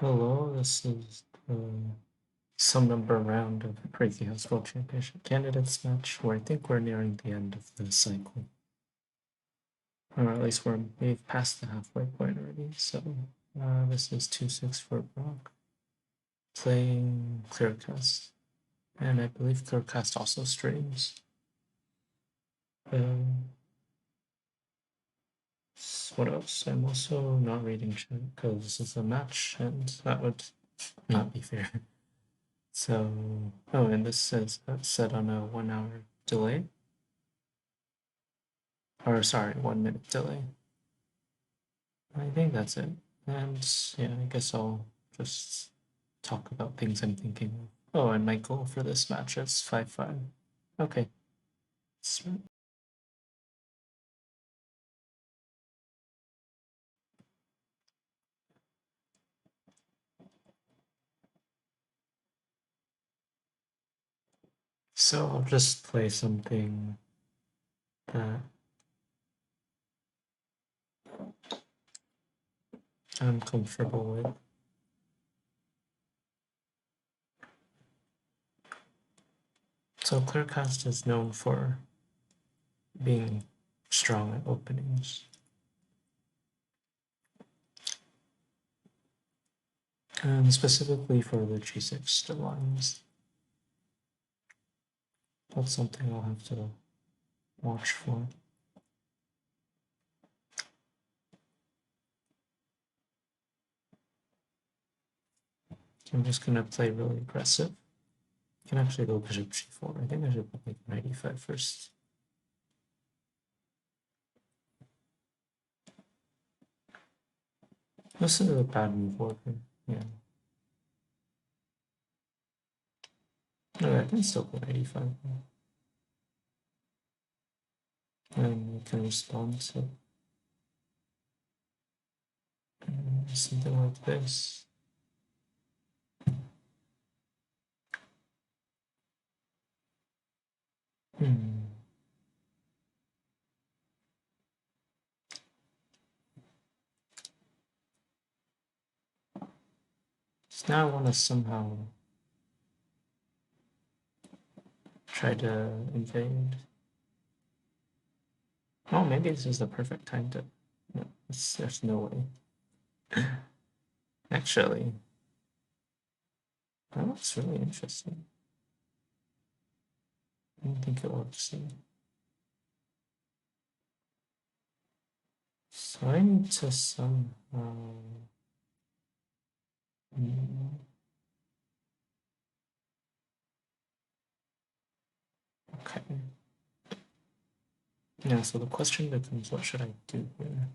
Hello, this is some number round of Previous World Championship Candidates match where I think we're nearing the end of the cycle. Or at least we've passed the halfway point already. So this is 264brocc playing Kleerkast. And I believe Kleerkast also streams. What else? I'm also not reading chat because this is a match and that would not be fair. So, oh, and this says that's set on a 1 hour delay. Or sorry, 1 minute delay. I think that's it. And yeah, I guess I'll just talk about things I'm thinking of. Oh, and my goal for this match is 5-5. Okay. So I'll just play something that I'm comfortable with. So Kleerkast is known for being strong at openings. And specifically for the G6 lines. That's something I'll have to watch for. I'm just gonna play really aggressive. I can actually go bishop g4. I think I should put like knight e5 first. This is a bad move order. Yeah. No, I can still put knight e5. And you can respond to something like this. So now I want to somehow try to invade. Oh, maybe this is the perfect time to. No, there's no way. Actually, that looks really interesting. I don't think it works. So I need to somehow. Okay. Yeah, so the question becomes, what should I do here?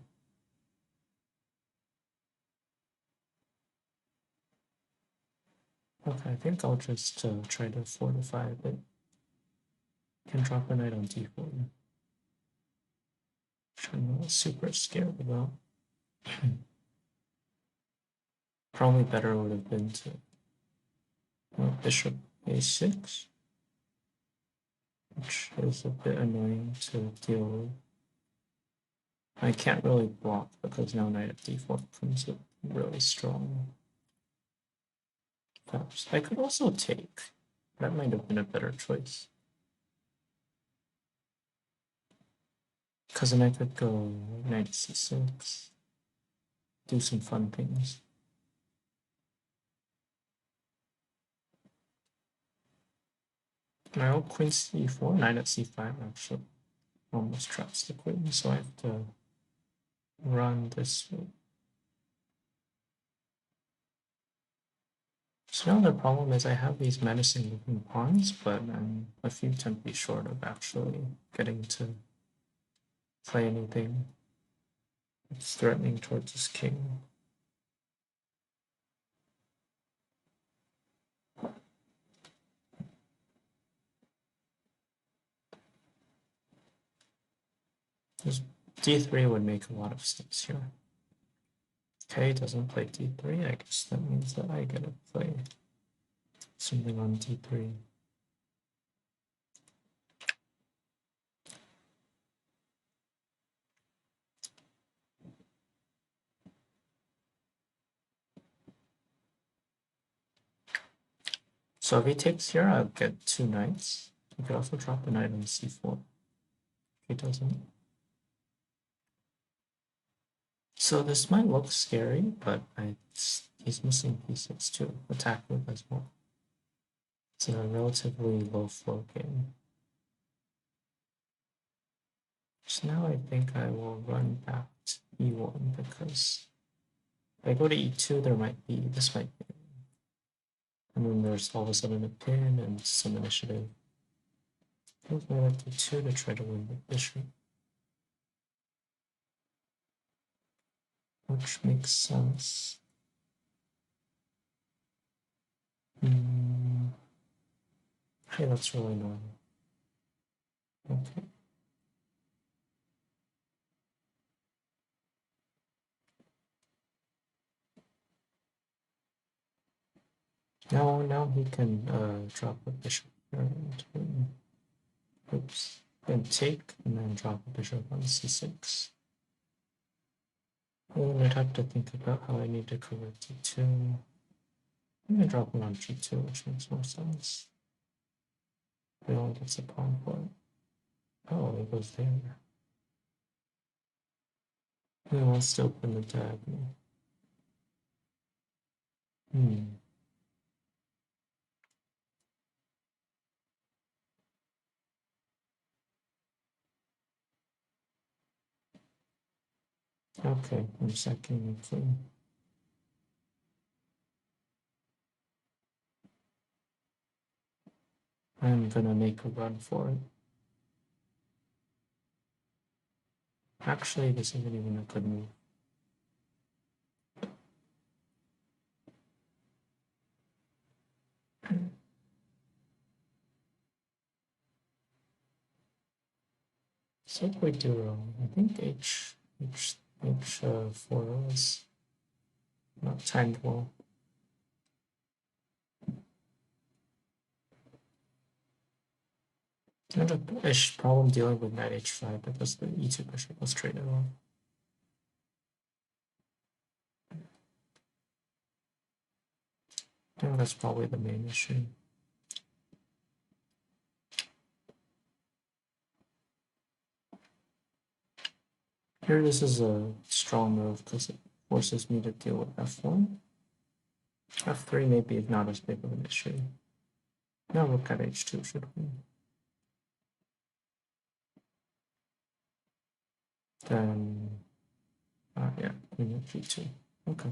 Okay, I think I'll just try to fortify a bit. Can drop a knight on d4. Which I'm not super scared about. Probably better would have been to bishop a6, which is a bit annoying to deal with. I can't really block because now knight at d4 comes up really strong. Perhaps I could also take. That might have been a better choice. Because then I could go knight c6, do some fun things. Now queen c4, knight at c5 actually almost traps the queen, so I have to run this way. So now the problem is I have these menacing looking pawns, but I'm a few tempi short of actually getting to play anything that's threatening towards this king. Because d3 would make a lot of sense here. Okay, doesn't play d3. I guess that means that I get to play something on d3. So if he takes here, I'll get 2 knights. He could also drop a knight on c4. If he doesn't. So this might look scary, but he's missing pieces to attack with as well. It's a relatively low flow game. So now I think I will run back to e1 because if I go to e2, this might be. And then there's all of a sudden a pin and some initiative. I think I might d2 to try to win the bishop. Which makes sense. Hey, that's really annoying. Okay. Now he can drop a bishop here and oops, and take and then drop a bishop on c6. And I'd have to think about how I need to cover d2. I'm gonna drop it on g2, which makes more sense. It only gets a pawn for it. Oh, it goes there. He wants to open the diagonal. Okay, I'm sacking the queen. I'm gonna make a run for it. Actually, this isn't even a good move. So what do I do wrong? I think H4 is not timed well. I had a problem dealing with knight h5 because the e2 bishop was traded off. I think that's probably the main issue. Here, this is a strong move because it forces me to deal with f1. f3 maybe is not as big of an issue. Now rook at h2 should win. Then, yeah, queen at g2. Okay.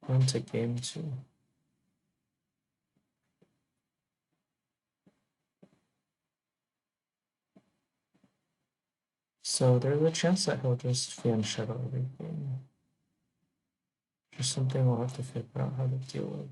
On to game 2. So there's a chance that he'll just fianchetto everything. Just something we'll have to figure out how to deal with.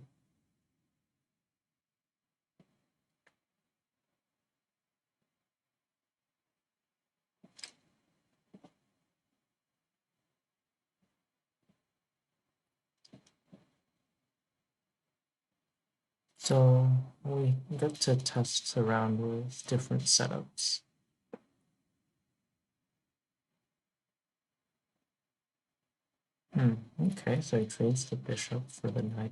So we get to test around with different setups. Okay, so he trades the bishop for the knight.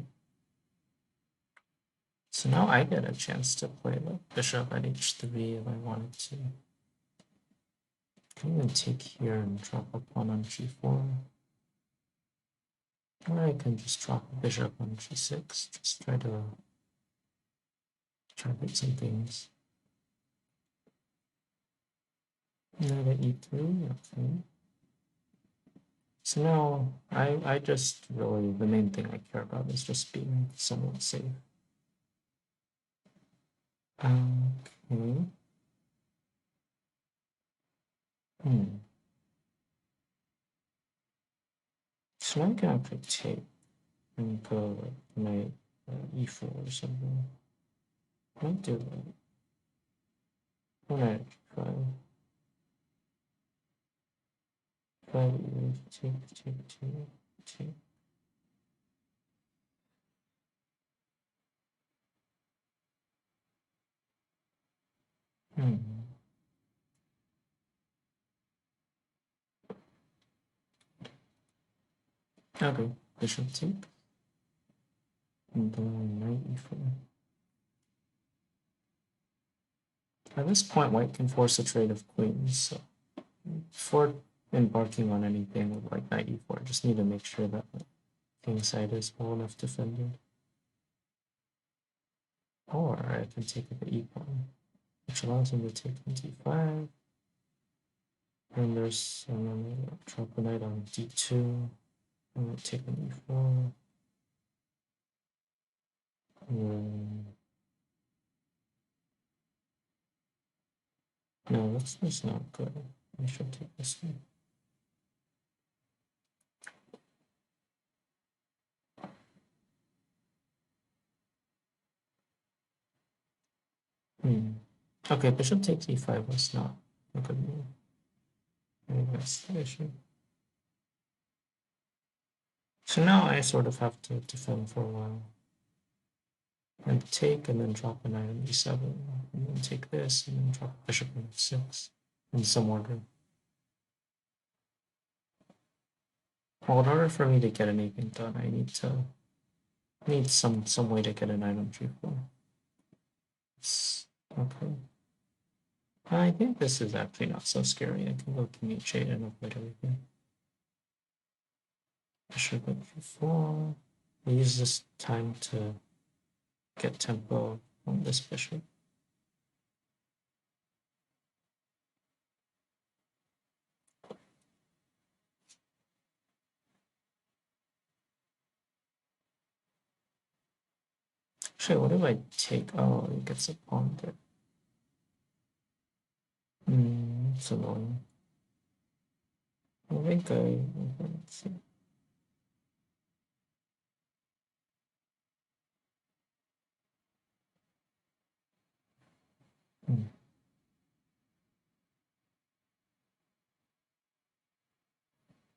So now I get a chance to play the bishop at h3 if I wanted to. I can even take here and drop a pawn on g4. Or I can just drop a bishop on g6, just try to get some things. Knight at e3, okay. So now I just really, the main thing I care about is just being somewhat safe. Okay. So I can actually take and go like knight e4 or something. Might do that. Knight f5. 5 take, take. Okay, bishop take. And then knight e4. At this point, white can force a trade of queens, so before embarking on anything with like knight e4, just need to make sure that the king side is well enough defended. Or I can take it to e pawn, which allows him to take on d5. And there's drop the knight on d2. And we'll take on e4. No, that's not good. I should take this one. Okay, bishop takes e5 was not a good move. Maybe that's the issue. So now I sort of have to defend for a while. And take and then drop a knight on e7. And then take this and then drop bishop on f6 in some order. Well, in order for me to get anything done, I need some way to get a knight on g4. Okay. I think this is actually not so scary. I can go king h8 and avoid everything. Bishop at g4. I use this time to get tempo on this bishop. Actually, what if I take? Oh, it gets a pawn there. It's annoying. I think let's see.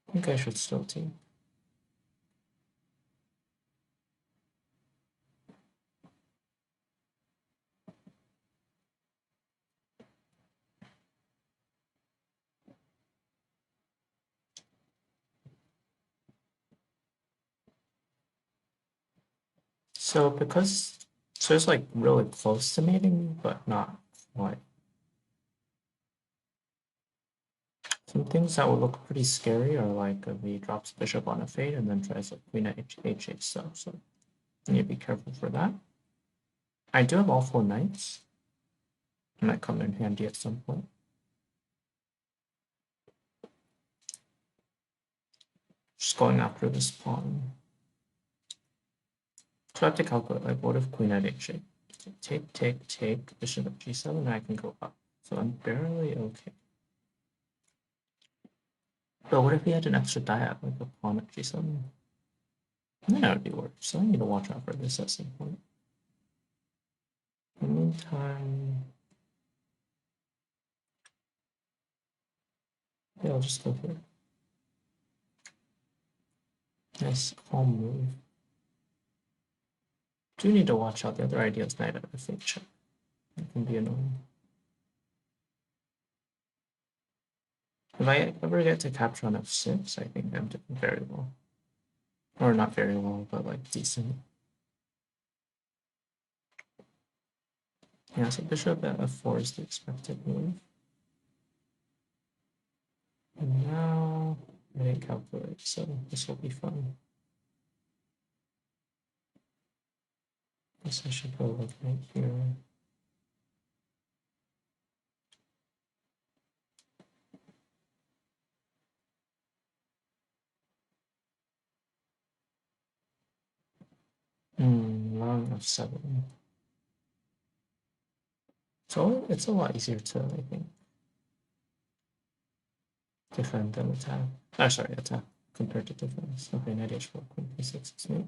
I think I should still take. So it's like really close to mating, but not quite. Some things that would look pretty scary are like if he drops bishop on a fade and then tries like queen at h8 stuff. So you need to be careful for that. I do have all 4 knights. It might come in handy at some point. Just going after this pawn. So I have to calculate, like, what if queen at h8? Take, bishop at g7, and I can go up. So I'm barely okay. But what if he had an extra diag, like a pawn at g7? Then that would be worse. So I need to watch out for this at some point. In the meantime, yeah, I'll just go for it. Nice calm move. Do need to watch out. The other idea is knight at a fake check. It can be annoying. If I ever get to capture on f6, I think I'm doing very well. Or not very well, but like decent. Yeah, so bishop at f4 is the expected move. And now I didn't calculate, so this will be fun. Guess I should go like right here. Long f7. So it's a lot easier to, I think, defend than attack. Oh, sorry, attack compared to defense. Okay, knight h4, queen p6 is mate.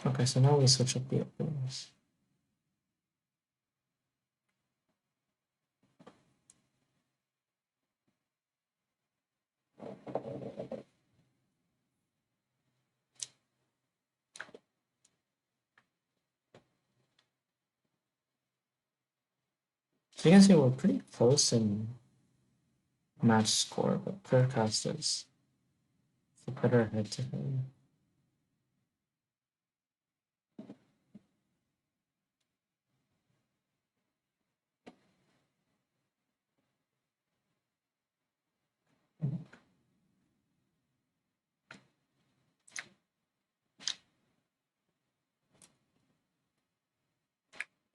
Okay, so now we switch up the openings. So you can see we're pretty close in match score, but Kleerkast is the better head to head.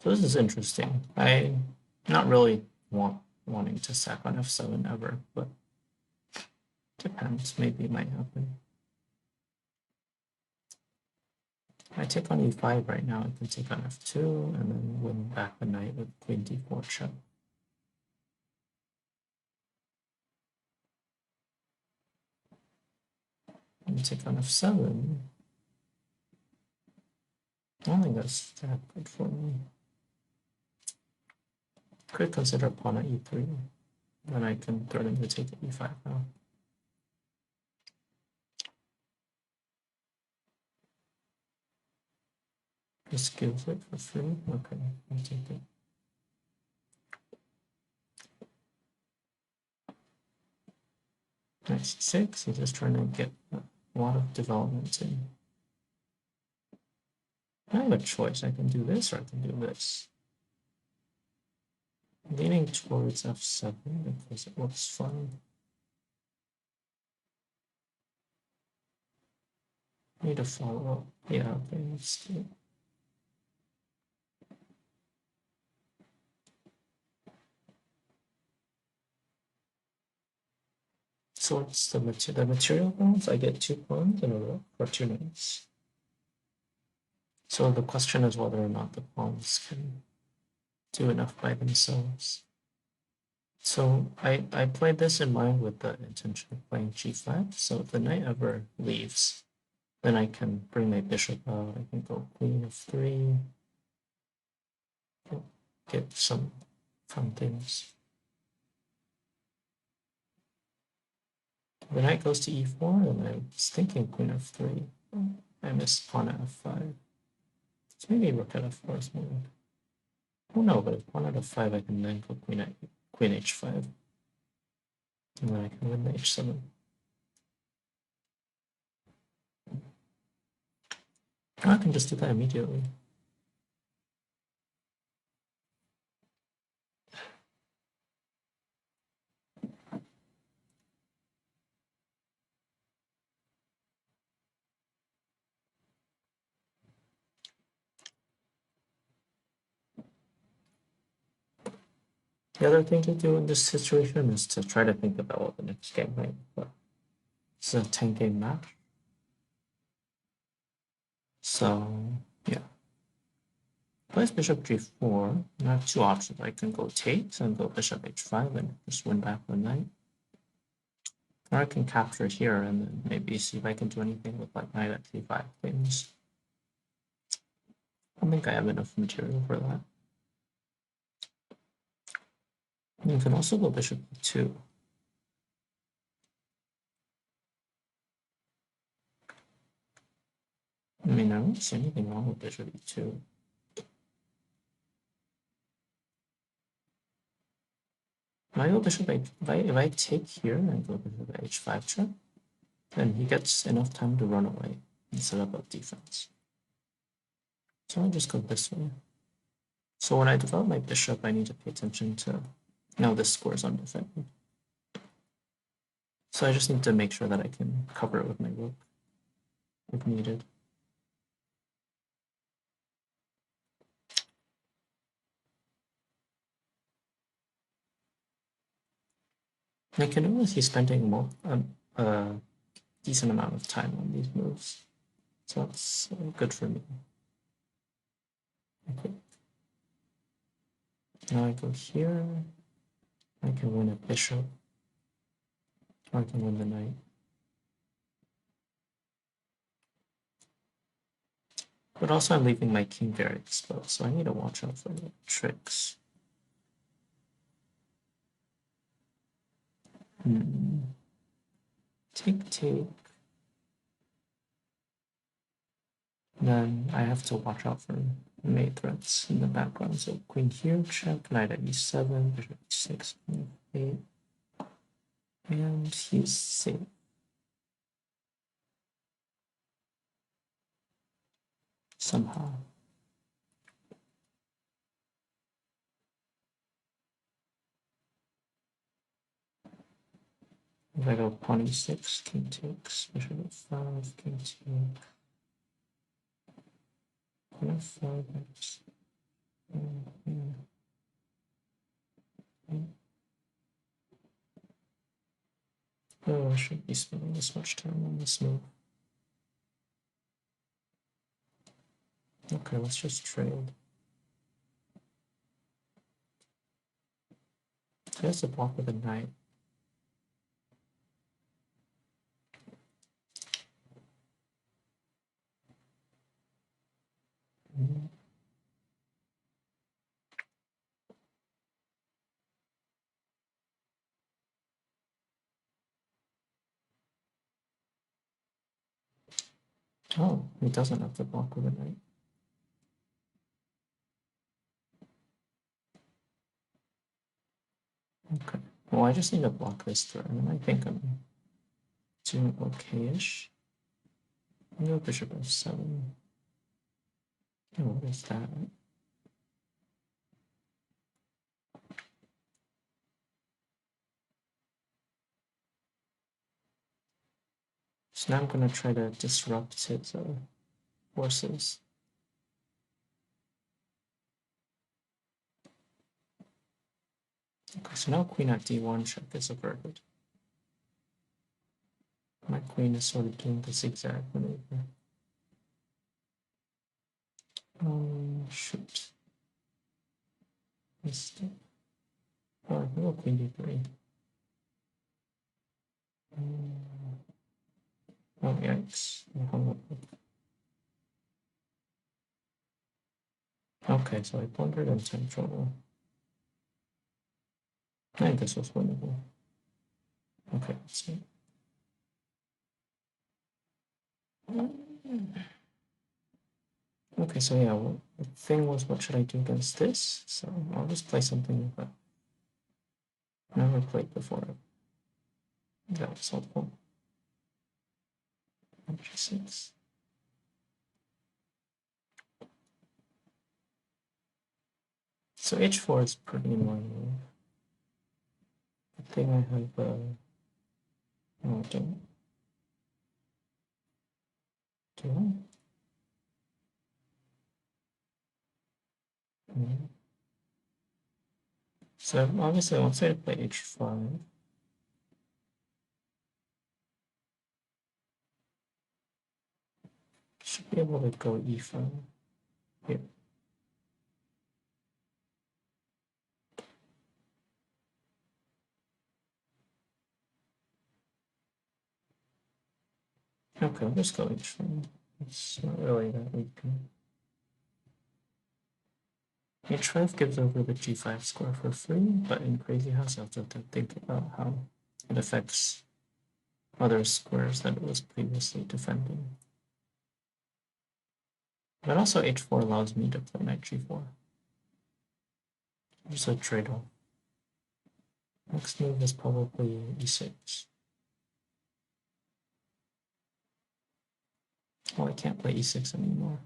So this is interesting. I'm not really wanting to sack on f7 ever, but depends. Maybe it might happen. I take on e5 right now. I can take on f2 and then win back the knight with queen d4 check. And take on f7. I don't think that's that good for me. Could consider pawn at e3. Then I can threaten to take e5 now. Just gives it for free. Okay, I'll take it. Knight c6. He's just trying to get a lot of development in. I have a choice. I can do this or I can do this. I'm leaning towards f7 because it looks fun. Need to follow up. Yeah, okay, let's do it. So what's the material balance? I get 2 pawns in a row for 2 knights. So the question is whether or not the pawns can do enough by themselves. So I played this in mind with the intention of playing g5. So if the knight ever leaves, then I can bring my bishop out. I can go queen of 3. Get some fun things. The knight goes to e4, and I was thinking queen of 3. I missed pawn at f5. So maybe rook at f4 is more. Oh no, but if pawn at f5, I can then go queen h5. And then I can win the h7. I can just do that immediately. The other thing to do in this situation is to try to think about what the next game might be. It's a 10-game match. So, yeah. Plays bishop g4. I have 2 options. I can go take and go bishop h5 and just win back the knight. Or I can capture here and then maybe see if I can do anything with like knight at c5 things. I don't think I have enough material for that. And you can also go bishop e2. I mean, I don't see anything wrong with bishop e2. If I go bishop if I take here and go bishop h5 check, then he gets enough time to run away and set up a defense. So I'll just go this way. So when I develop my bishop, I need to pay attention to, now this square is undefended. So I just need to make sure that I can cover it with my rook if needed. And I can notice he's spending more, a decent amount of time on these moves. So that's good for me. Okay. Now I go here. I can win a bishop. Or I can win the knight. But also I'm leaving my king very exposed, so I need to watch out for the tricks. Take. Then I have to watch out for mate threats in the background. So queen here, check, knight at e7, bishop e6, queen f8. And he's safe. Somehow. If I go pawn e6, king takes, bishop f5, king take, pawn f5, Oh, I shouldn't be spending this much time on this move. Okay, let's just trade. He has to block with a knight. Oh, he doesn't have to block with a knight. Okay. Well, I just need to block this turn, and I think I'm doing okay-ish. No bishop f7. Oh, what is that? So now I'm gonna try to disrupt his forces. Okay, so now queen at d1 check is averted. My queen is sort of doing the zigzag maneuver. Shoot. Mistake. Oh, I can go queen d3. Oh, yikes. Okay, so I blundered into trouble. I think this was winnable. Okay, let's see. Okay, so yeah, well, the thing was, what should I do against this? So I'll just play something that I've never played before. That was helpful. G6. So h4 is pretty annoying move. Good thing I have oh, don't. Do I? So obviously I want to play h5. Should be able to go e5 here. Okay, I'll just go h5. It's not really that weak. h5 gives over the g5 square for free, but in Crazy House I have to think about how it affects other squares that it was previously defending. But also h4 allows me to play knight g4. There's a trade-off. Next move is probably e6. Well, I can't play e6 anymore.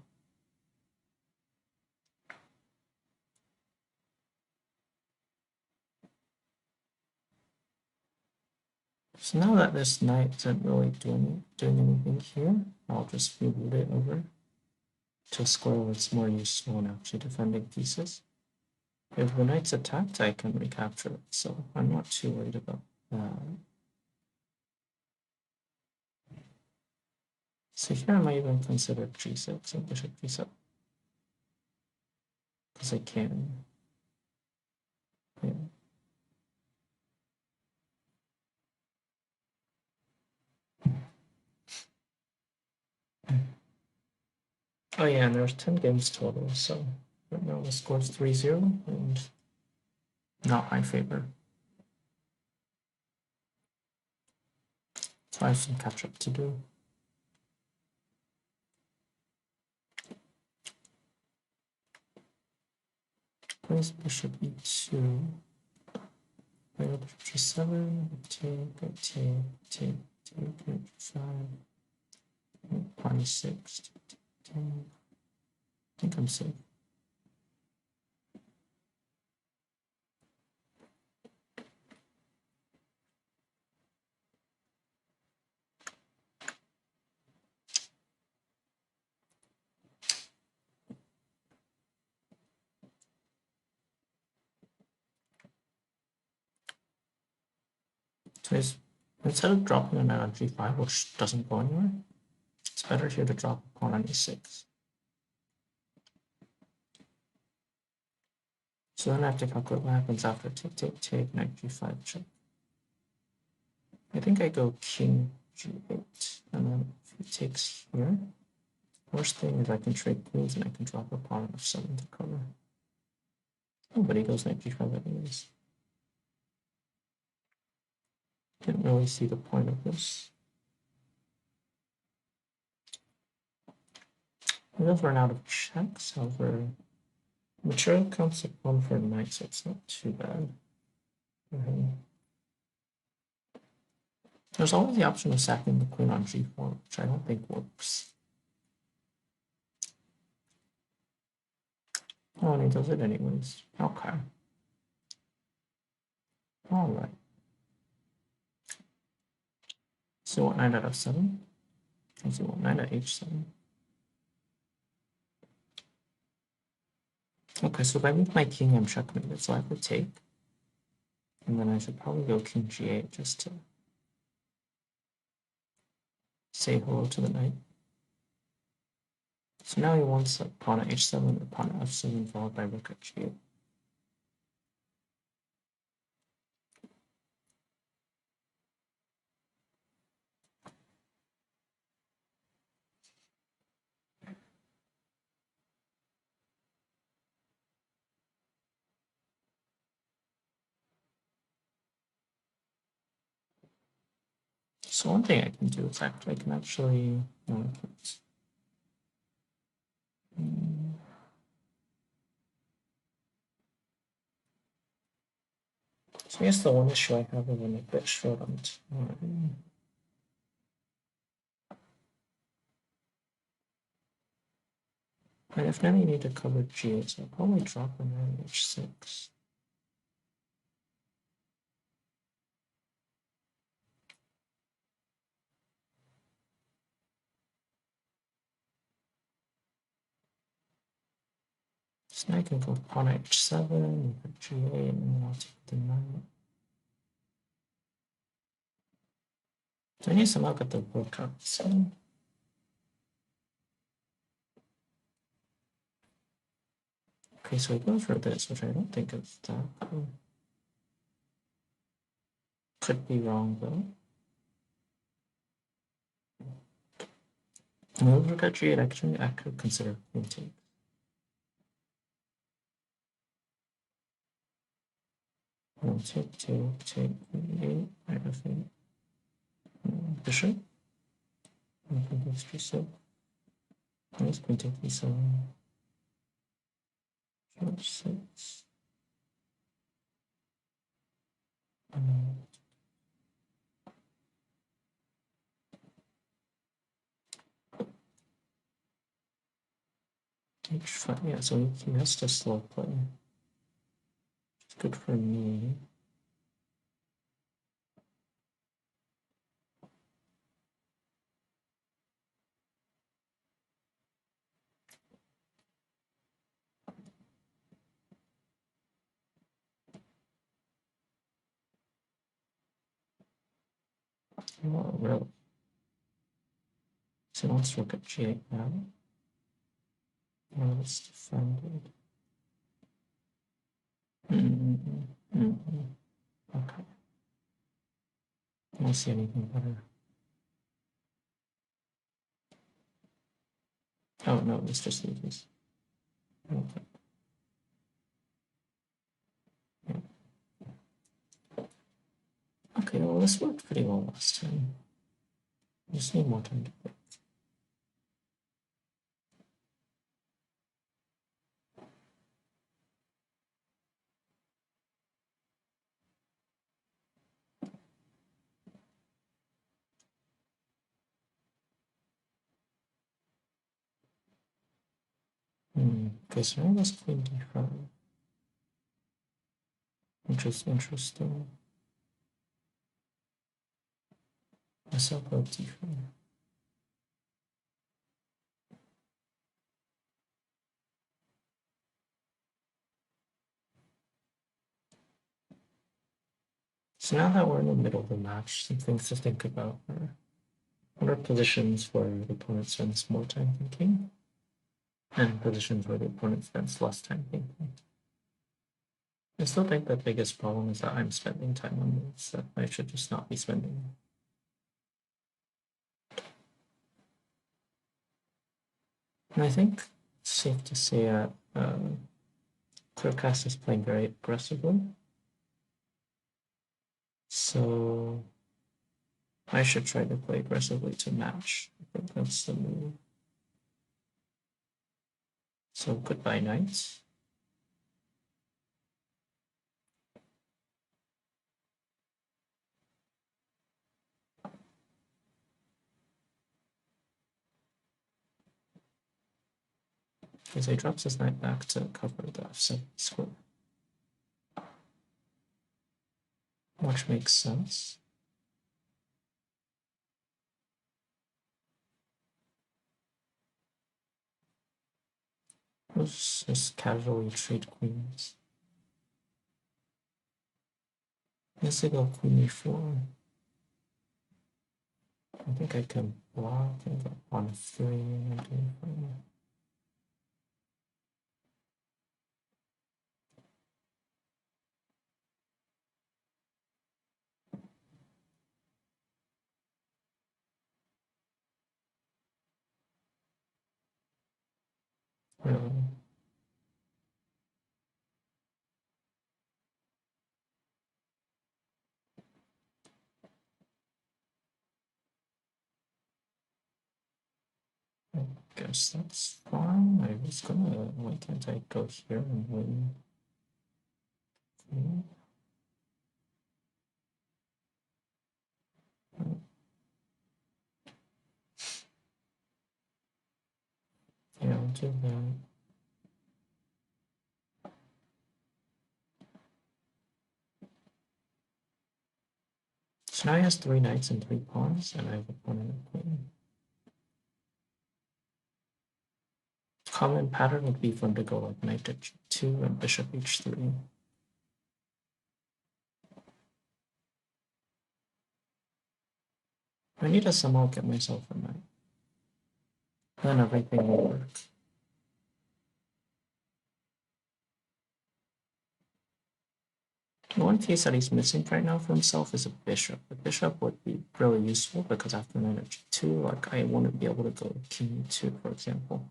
So now that this knight isn't really doing anything here, I'll just reroute it over to a square where it's more useful in actually defending pieces. If the knight's attacked, I can recapture it, so I'm not too worried about that. So here I might even consider g6 and bishop g7, because I can. Yeah. Oh yeah, and there's 10 games total, so right now the score's 3-0 and not my favor. So I have some catch up to do. Plays bishop e2. Play bishop g7, take, h5, pawn e6, I think I'm safe. So instead of dropping a knight on g5, which doesn't go anywhere, it's better here to drop a pawn on e6. So then I have to calculate what happens after take, knight g5 check. I think I go king g8, and then if he takes here, worst thing is I can trade queens and I can drop a pawn on f7 to cover. Oh, but he goes knight g5 anyways. Didn't really see the point of this. He does run out of checks, however, material counts like 1 for a knight, so it's not too bad for him. There's always the option of sacking the queen on g4, which I don't think works. Oh, and he does it anyways. Okay. Alright. So what, knight at f7? Let's see what, knight at h7. Okay, so if I move my king, I'm checkmated, so I have to take. And then I should probably go king g8 just to say hello to the knight. So now he wants a pawn at h7 or pawn at f7 followed by rook at g8. So one thing I can do is I can actually so I guess the one issue I have is I'm a bit short on time. And if now you need to cover g8, so I'll probably drop a knight on h6. So now I can go pawn at h7, g8, and then I'll take the knight. So I need some look at the workout. So okay, so he goes for this, which I don't think is that cool. Could be wrong though. And with rook at g8, actually, I could consider queen take. No, take, queen 8, knight f8. Bishop. And queen takes g6. Nice, queen take e7. H6. H5, yeah, so he has to slow play. It's good for me. Oh, really? So let's look at g8 now. Now it's defended. Okay. I don't see anything better. Oh no, it's just loses. Okay. Yeah. Okay, well this worked pretty well last time. I just need more time to play. Okay, so now let's queen d5, which is interesting. Let's up d5. So now that we're in the middle of the match, some things to think about are what are positions where the opponent spends more time thinking, and positions where the opponent spends less time thinking. I still think the biggest problem is that I'm spending time on moves that I should just not be spending. And I think it's safe to say that Kleerkast is playing very aggressively. So I should try to play aggressively to match. I think that's the move. So goodbye, knight. Because he drops his knight back to cover the f7 square. Which makes sense. Let's just casually trade queens. Let's go queen e4. I think I can block and go on 3 and do fine. Really. I guess that's fine. I was gonna, why can't I go here and win? Queen? Yeah, I'll do that. So now he has 3 knights and 3 pawns, and I have a pawn and a queen. Common pattern would be for him to go like knight to g2 and bishop h3. I need to somehow get myself a knight. Then everything will work. The one piece that he's missing right now for himself is a bishop. A bishop would be really useful because after knight at g2, like I wouldn't be able to go king e2, for example.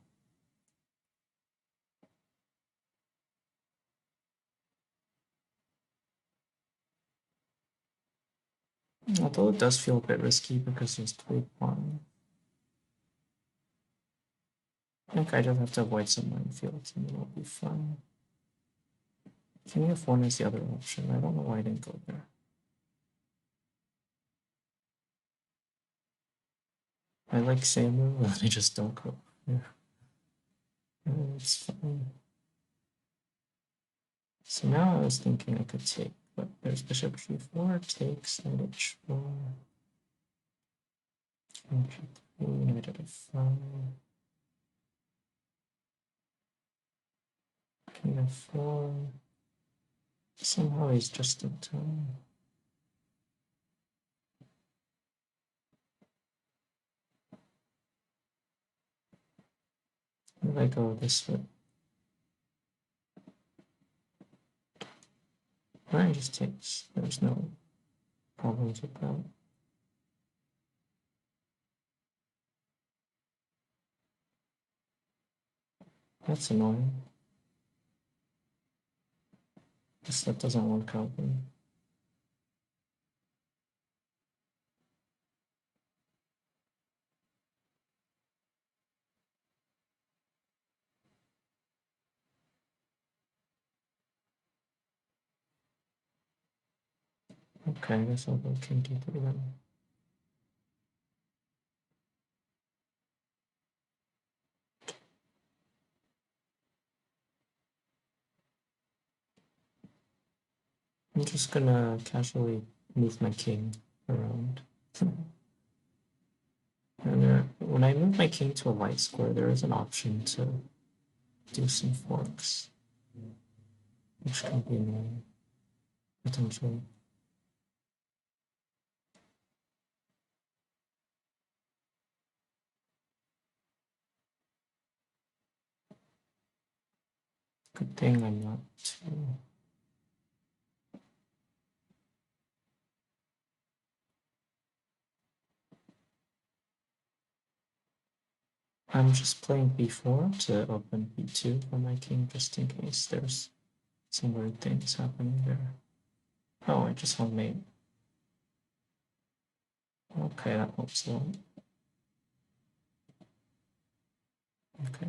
Although it does feel a bit risky because there's 3 pawns. I think I just have to avoid some minefields and it'll be fine. King f1 is the other option. I don't know why I didn't go there. I like Samu, but I just don't go there. It's fine. So now I was thinking I could take, but there's bishop g4, takes, knight h4, king g3, knight at f5, king f4. Somehow he's just in time. If I go this way, knight just takes. There's no problems with that. That's annoying. Guess that doesn't work out then. Okay, I guess I'll go king d3 then. I'm just gonna casually move my king around. And when I move my king to a light square, there is an option to do some forks, which can be annoying, potentially. Good thing I'm not too... I'm just playing b4 to open b2 for my king, just in case there's some weird things happening there. Oh, I just won mate. Okay, that helps a lot. Okay.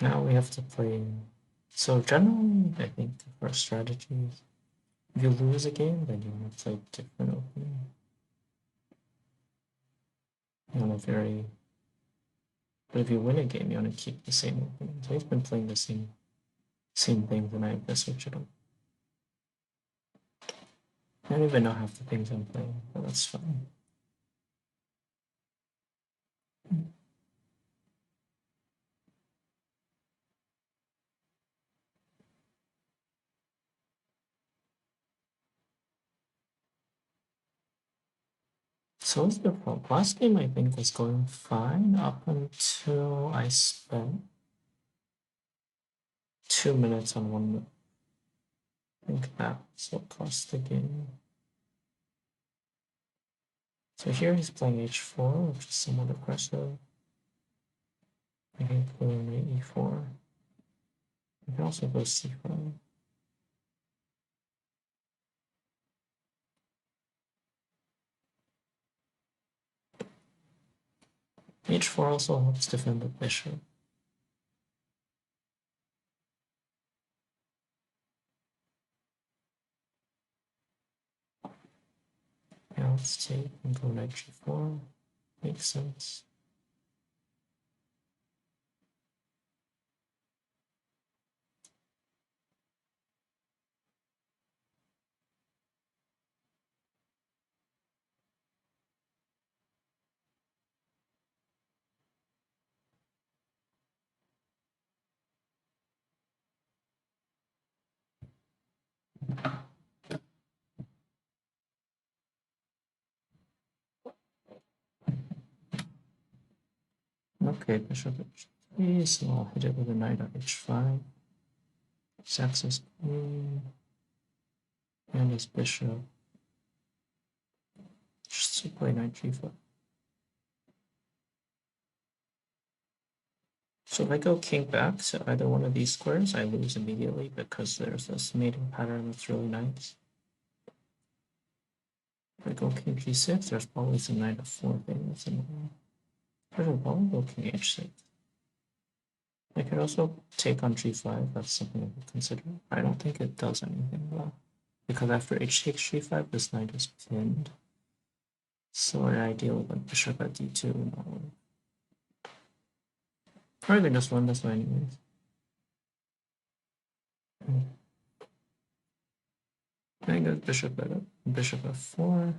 Now we have to play. So generally, I think the first strategy is if you lose a game, then you want to play different opening. You want to vary. But if you win a game, you want to keep the same opening. So he's been playing the same things, and I have to switch it up. I don't even know half the things I'm playing, but that's fine. So what's the problem? Last game I think was going fine up until I spent 2 minutes on one move. I think that's what cost the game. So here he's playing h4, which is somewhat aggressive. I can play knight e4. I can also go c5. h4 also helps defend the bishop. Now let's take and go knight g4. Makes sense. Okay, bishop h3, so I'll hit it with a knight on h5. Sacks his queen and his bishop. Just to play knight g5. So if I go king back to either one of these squares, I lose immediately because there's this mating pattern that's really nice. If I go king g6, there's probably some knight f4 thing that's in the way. I should probably go king h6. I could also take on g5, that's something I would consider. I don't think it does anything though, because after h takes g5, this knight is pinned. So an ideal like bishop at d2 and all. Or I can just run this way anyways. I go bishop f4.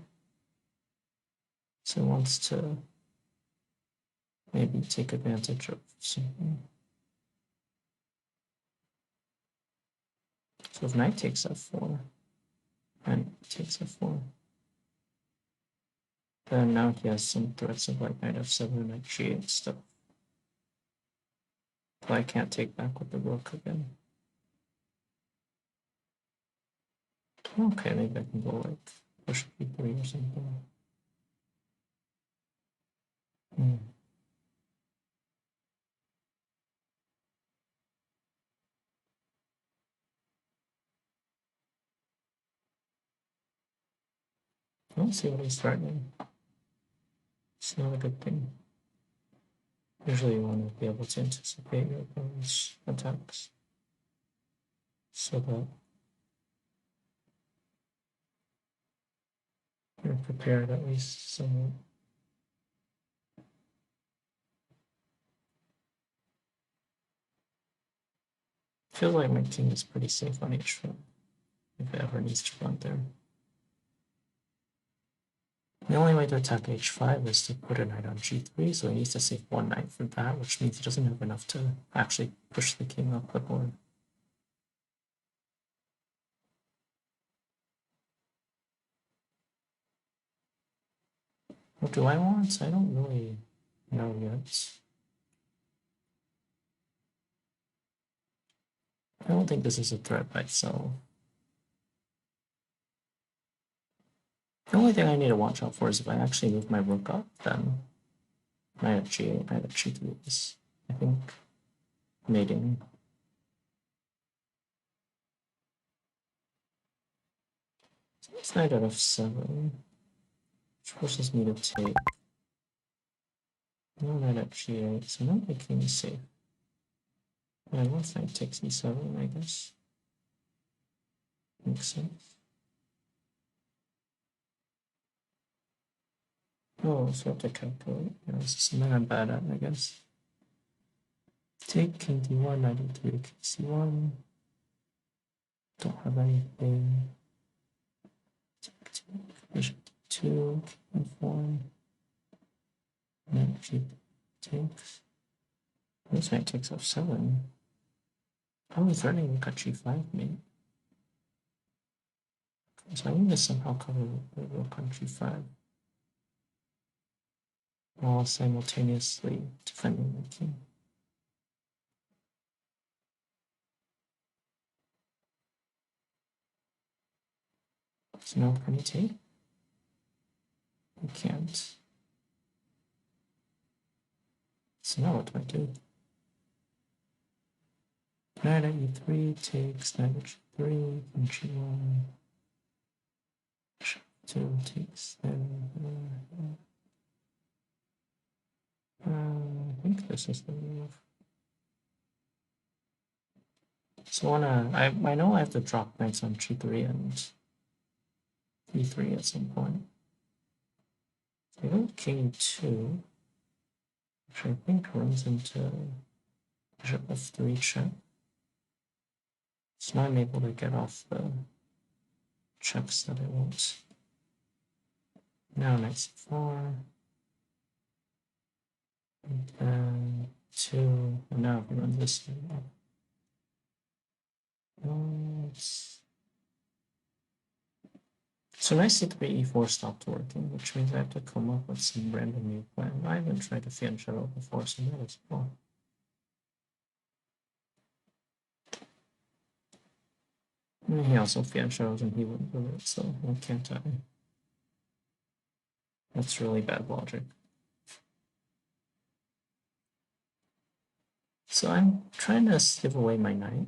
So it wants to maybe take advantage of something. So if knight takes f4, and takes f4, then now he has some threats of like knight f7 and knight g8 stuff. But I can't take back with the rook again. Okay, maybe I can go like push b3 or something. Let's see what he's threatening. It's not a good thing. Usually you want to be able to anticipate your opponent's attacks so that you're prepared at least somewhat. I feel like my king is pretty safe on h4 if it ever needs to run there. The only way to attack h5 is to put a knight on g3, so he needs to save one knight from that, which means he doesn't have enough to actually push the king up the board. What do I want? I don't really know yet. I don't think this is a threat by itself. The only thing I need to watch out for is if I actually move my rook up, then knight at g8, knight at g3 is, I think, mating. So it's knight at f7, which forces me to take. No knight at g8, so now my king is safe. And once knight takes e7, I guess. Makes sense. Oh, so I have to calculate. Yeah, this is something I'm bad at, I guess. Take king d1, knight e3, king c1. Don't have anything. Take bishop d2, king f1. Knight g takes. This knight takes f7. I was threatening cut g5, mate. So I need to somehow cover the rook on g5 while simultaneously defending the king. So now can he take? He can't. So now what do I do? Knight at e3 takes, knight at g3, king g1, bishop 2 takes, I think this is the move. So I know I have to drop knights on g3 and e3 at some point. So I go king e2, which I think runs into bishop f3 check. So now I'm able to get off the checks that I want. Now knight c4, and then 2, and now if we run this thing. So knight c3, e4 stopped working, which means I have to come up with some random new plan. I haven't tried to fian shadow before, so that is cool. And he also fian shadows and he wins with it, so why can't I? That's really bad logic. So I'm trying to give away my knight.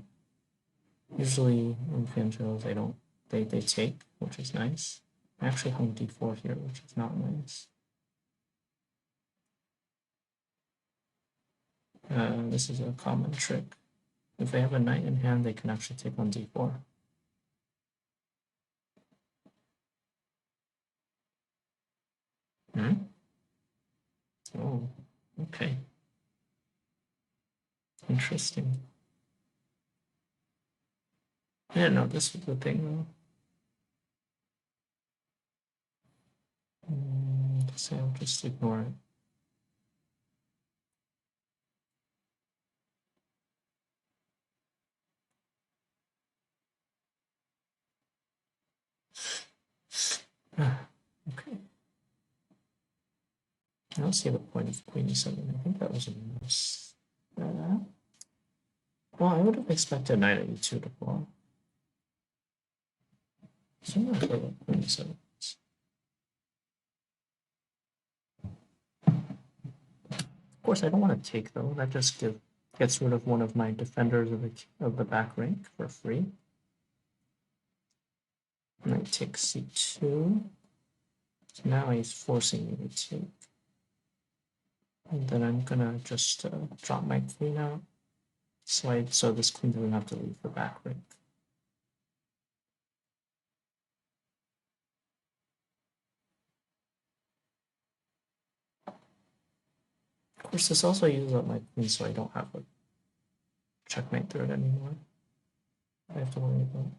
Usually in fian shadows they take, which is nice. I actually hung d4 here, which is not nice. This is a common trick. If they have a knight in hand, they can actually take on d4. Hmm? Oh, okay. Interesting. I didn't know this was the thing though. So I'll just ignore it. Okay. I don't see the point of queen e7. I think that was a miss. Well, I would have expected knight at e2 to block. So I'm not sure what queen e7 is. Of course, I don't want to take though. That just gets rid of one of my defenders of the back rank for free. Knight takes c2. So now he's forcing me to take. And then I'm gonna just drop my queen out. So this queen doesn't have to leave the back rank. Of course, this also uses up my queen, so I don't have a checkmate threat anymore. I have to worry about.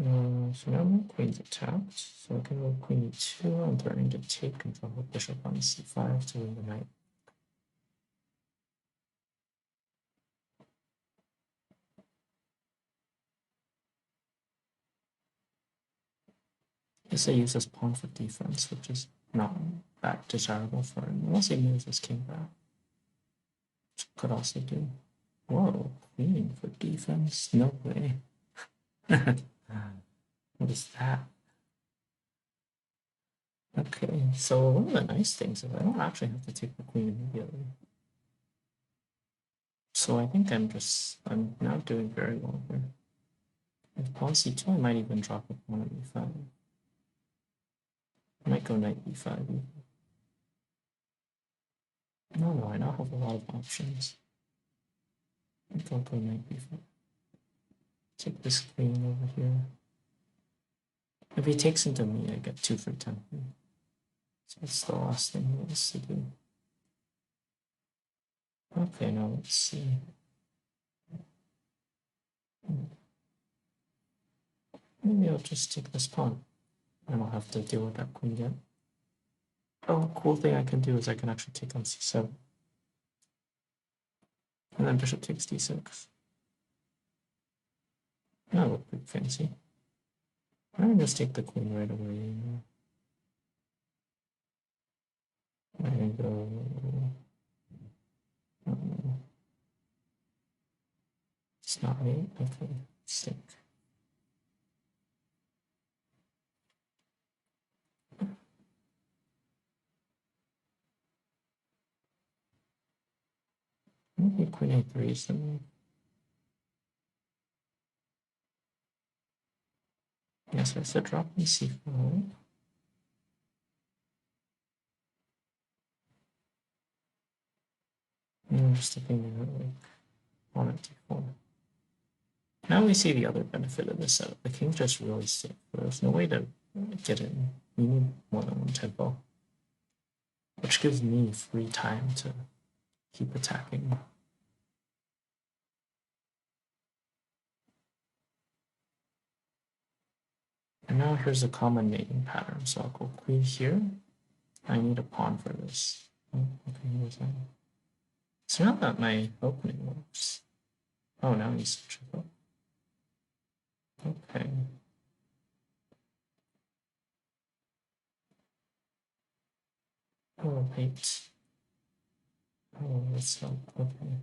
So now my queen's attacked, so I can move queen e2. I'm threatening to take and drop a bishop on c5 to win the knight. Guess I use this pawn for defense, which is not that desirable for him, unless he moves his king back. Which could also do. Whoa, queen for defense? No way. What is that? Okay, so one of the nice things is I don't actually have to take the queen immediately. So I think I'm now doing very well here. With pawn c2, I might even drop a pawn on e5. I might go knight e5 even. No, I now have a lot of options. I think I'll go knight e5. Take this queen over here. If he takes into me, I get 2 for 10. So that's the last thing he wants to do. Okay, now let's see. Maybe I'll just take this pawn. I don't have to deal with that queen yet. Oh, cool thing I can do is I can actually take on c7. And then bishop takes d6. That would look pretty fancy. I'm gonna just take the queen right away. I'm gonna go. It's not right. Okay, stick. Maybe queen a3 is the move. Yes, I said drop in c4. I'm just thinking like pawn at d4. Now we see the other benefit of this setup. The king's just really safe. There's no way to get in. You need more than one tempo, which gives me free time to keep attacking. And now here's a common mating pattern. So I'll go queen here. I need a pawn for this. Oh, okay, here's that. So now that my opening works. Oh, now he's switches up. Okay. Oh, wait. Oh, that's not okay.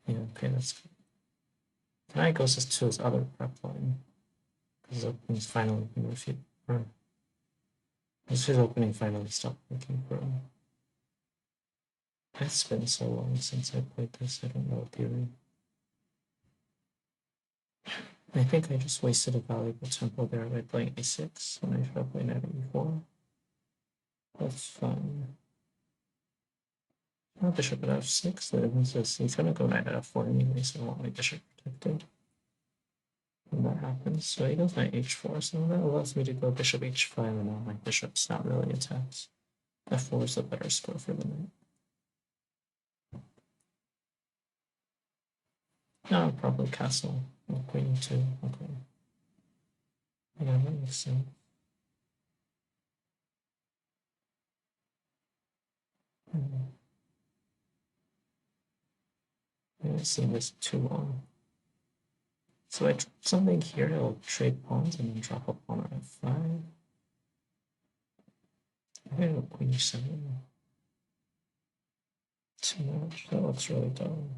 Yeah, okay, that's good. Now he goes to his other prep line. His opening's finally been refuted. His opening finally stopped working for him. It's been so long since I played this, I don't know theory. I think I just wasted a valuable tempo there by playing a6 when I should have played knight e4. That's fine. Now bishop at f6, he's gonna go knight at f4 anyway, so I want my bishop protected when that happens. So he goes knight h4, so that allows me to go bishop h5, and now my bishop's not really attacked. f4 is a better score for the knight. No, probably castle. Oh, queen e2. Okay. Yeah, that makes sense. I've seen this too long. So I drop something here, I'll trade pawns and then drop a pawn on f5. I think I'll queen e7. Too much. That looks really dumb.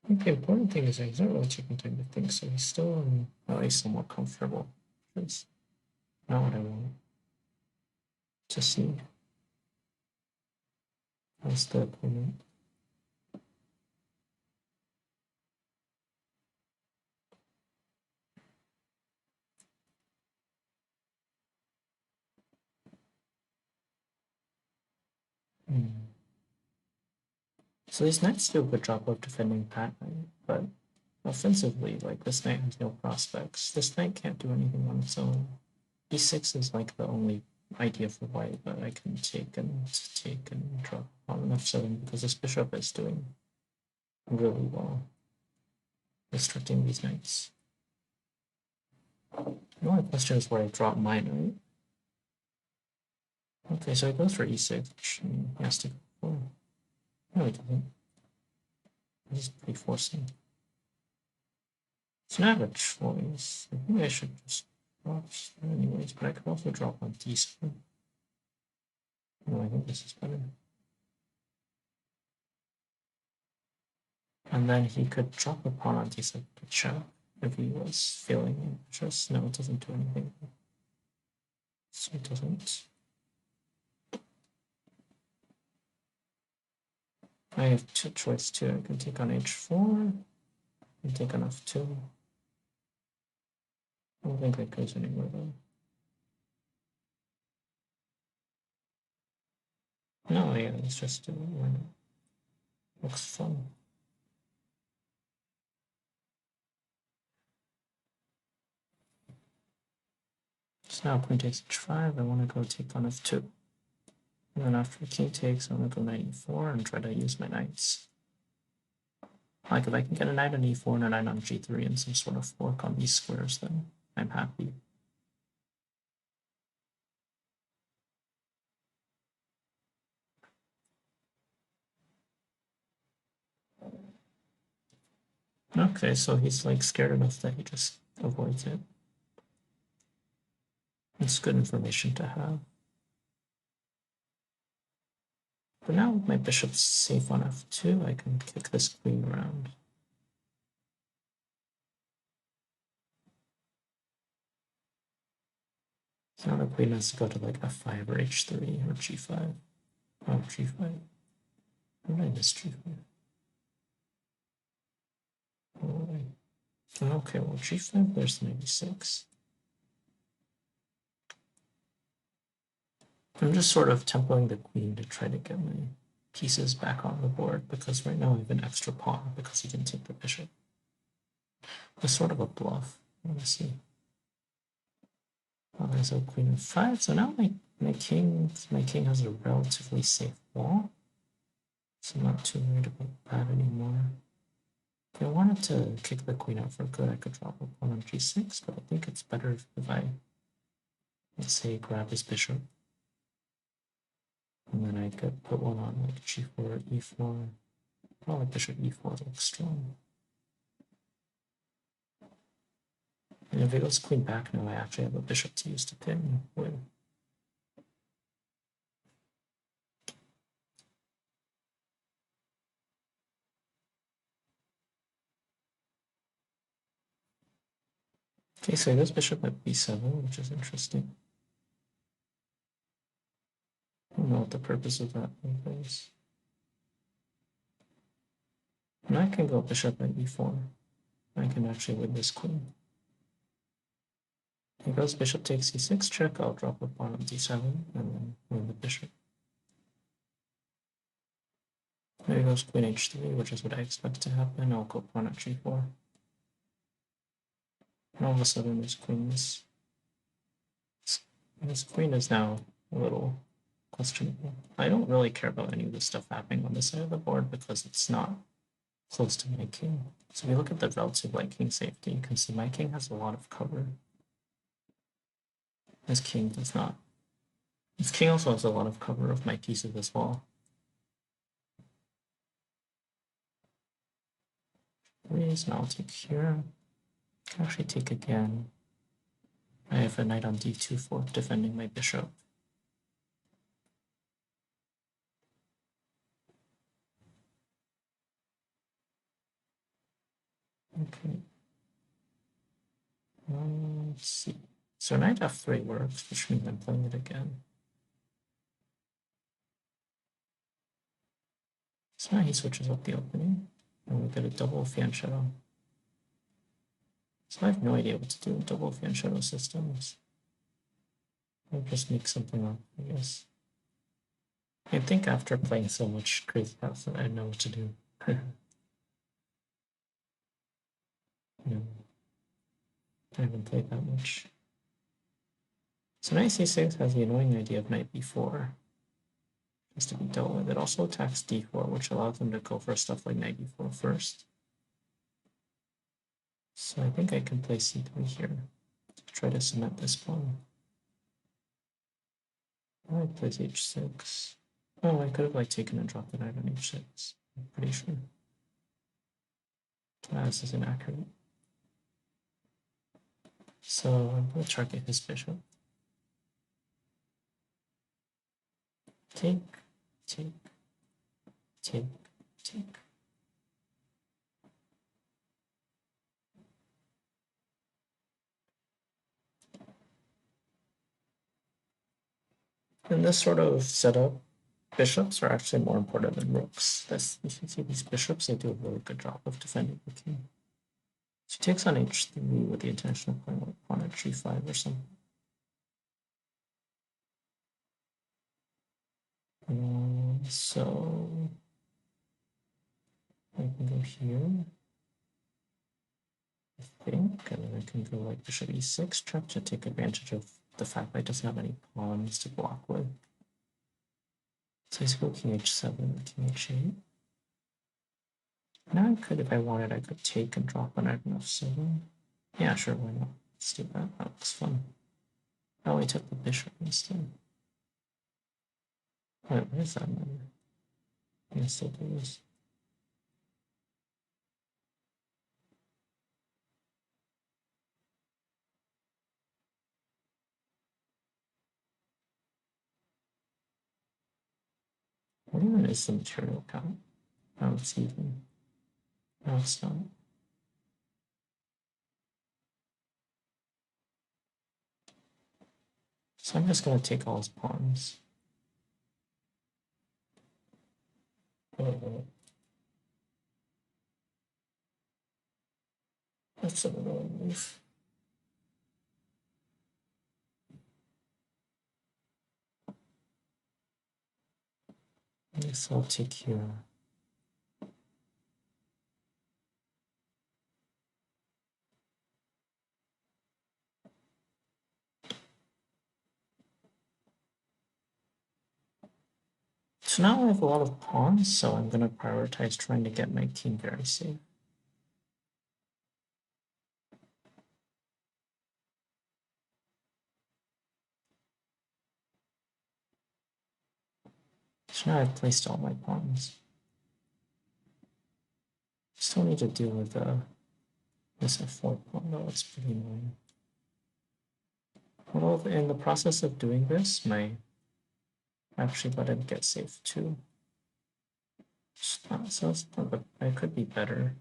I think the important thing is that he's not really taking time to think, so he's still at least somewhat comfortable. That's not what I want to see. That's the opponent. So these knights do a good job of defending that knight, but offensively, like this knight has no prospects. This knight can't do anything on its own. E6 is like the only idea for white, but I can take and drop on f7 because this bishop is doing really well, restricting these knights. The only question is where I drop mine, right? Okay, so he goes for e6, which he has to go for. No, he doesn't. He's pretty forcing. So now I have a choice. I think I should just drop anyways, but I could also drop on d7. No, I think this is better. And then he could drop a pawn on d7 to check if he was feeling anxious. No, it doesn't do anything. So it doesn't. I have two choice too. I can take on h4 and take on f2. I don't think that goes anywhere though. No, yeah, let's just do it. Why not? Looks fun. So now queen takes h5. I want to go take on f2. And then after king takes, I'm going to go knight e4 and try to use my knights. Like if I can get a knight on e4 and a knight on g3 and some sort of fork on these squares, then I'm happy. Okay, so he's like scared enough that he just avoids it. It's good information to have. But now with my bishop safe on f2, I can kick this queen around. So now the queen has to go to like f5 or h3 or g5. Oh, g5. What did I miss g5? Oh, okay, well g5, there's 96. I'm just sort of tempoing the queen to try to get my pieces back on the board because right now I have an extra pawn because he didn't take the bishop. It's sort of a bluff. Let me see. Oh, there's a queen of 5. So now my king has a relatively safe wall. So I'm not too worried about that anymore. If I wanted to kick the queen out for good, I could drop a pawn on g6, but I think it's better if I, let's say, grab his bishop. And then I could put one on like g4, e4. Probably bishop e4 looks strong. And if it goes queen back now, I actually have a bishop to use to pin with. Okay, so he goes bishop at b7, which is interesting. I don't know what the purpose of that is. And I can go bishop at e4. I can actually win this queen. He goes bishop takes e6 check, I'll drop a pawn on d7 and then win the bishop. There goes queen h3, which is what I expect to happen. I'll go pawn at g4. And all of a sudden this queen is now a little questionable. I don't really care about any of this stuff happening on this side of the board because it's not close to my king. So if you look at the relative like king safety, you can see my king has a lot of cover. His king does not. His king also has a lot of cover of my pieces as well. Raise, now I'll take here. I can actually take again. I have a knight on d2 for defending my bishop. Okay. Let's see. So knight f3 works, which means I'm playing it again. So now he switches up the opening, and we get a double fianchetto. So I have no idea what to do with double fianchetto systems. I'll just make something up, I guess. I think after playing so much Kleerkast that I know what to do. No, I haven't played that much. So knight c6 has the annoying idea of knight b4. Has to be dealt with. It also attacks d4, which allows them to go for stuff like knight e4 first. So I think I can play c3 here to try to cement this pawn. I plays h6. Oh, I could have like taken and dropped the knight on h6. I'm pretty sure. This is inaccurate. So I'm going to target his bishop. Take, take, take, take. In this sort of setup, bishops are actually more important than rooks. You can see these bishops, they do a really good job of defending the king. She takes on h3 with the intention of playing like pawn at g5 or something. So I can go here, I think, and then I can go like bishop e6, try to take advantage of the fact that it doesn't have any pawns to block with. So let's go king h7, king h8. Now I could, if I wanted, I could take and drop a knight on f7. Yeah, sure, why not? Let's do that. That looks fun. Oh, I took the bishop instead. Wait, where's that number? I can still do this. What even is the material count? Oh, it's even. No, it's not. So I'm just going to take all his pawns. That's a little move. I guess I'll take here. So now I have a lot of pawns, so I'm going to prioritize trying to get my king very safe. So now I've placed all my pawns. Still need to deal with this f4 pawn, though. It's pretty annoying. Although in the process of doing this, I actually let him get safe too. So it's not, but I could be better.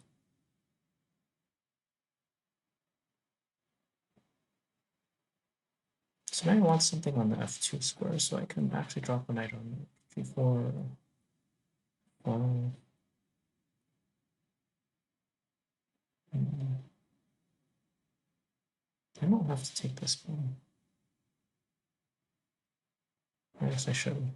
So now I want something on the f2 square, so I can actually drop a knight on g4. I don't have to take this one. I guess I should.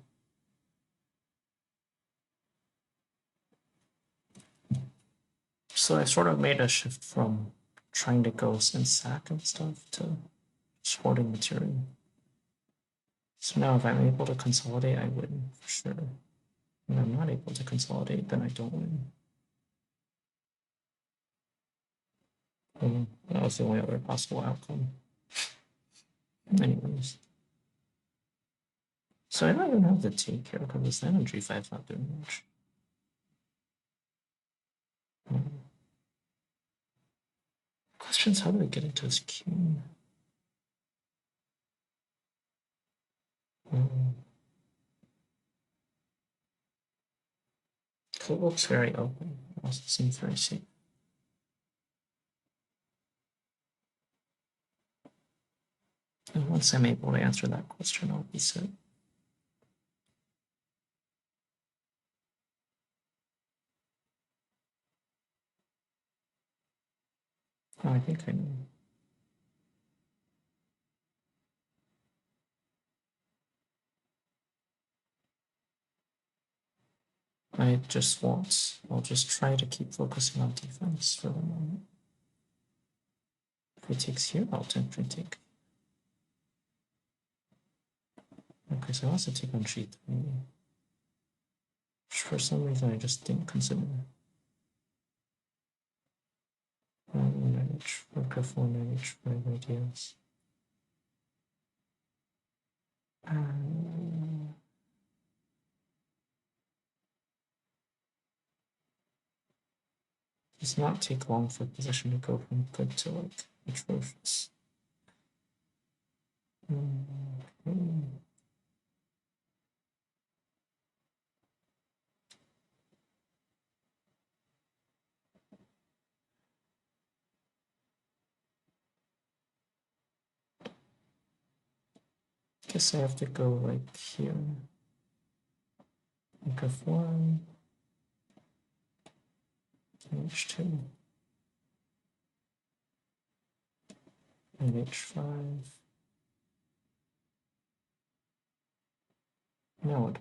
So I sort of made a shift from trying to go and sack and stuff to hoarding material. So now if I'm able to consolidate, I win for sure. When I'm not able to consolidate, then I don't win. That was the only other possible outcome. Anyways. So I don't even have to take here because this knight on g5 is not doing much. Questions, how do I get into this king? So it looks very open. It also seems very safe. And once I'm able to answer that question, I'll be set. Oh, I think I know. I'll just try to keep focusing on defense for the moment. If he takes here, I'll attempt to take. Okay, so I also take on g3, which for some reason I just didn't consider. Knight h4, f4, knight h5 ideas. Does not take long for position to go from good to like atrocious. Guess I have to go like here. Like f1, h2, and h5. No,